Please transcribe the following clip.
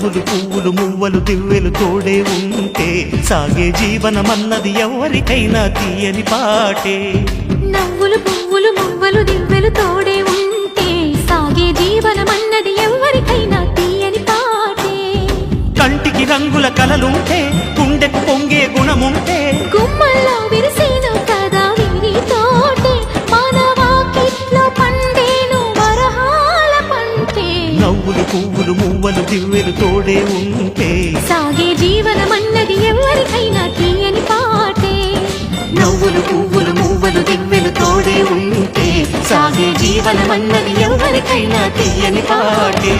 నవ్వులు పువ్వులు మువ్వలు దివ్వెలు తోడే ఉంటే సాగే జీవనమన్నది ఎవరికైనా తీయని పాటే. నవ్వులు పువ్వులు మువ్వలు దివ్వెలు తోడే ఉంటే సాగే జీవనమన్నది ఎవరికైనా తీయని పాటే. కంటికి రంగుల కలలుంటే గుండెకు పొంగే గుణముంటే గుమ్మల్లో విరిసేను కదా వీరి తోటే మానవాకిట్లో పండేను వరహాల పంటే. నవ్వులు పువ్వులు మువ్వలు దివ్వెలు తోడే ఉంటే సాగే జీవనమన్నది ఎవరికైనా తీయని పాటే. నవ్వులు పువ్వులు మువ్వలు దివ్వెలు తోడే ఉంటే సాగే జీవనమన్నది ఎవరికైనా తీయని పాటే.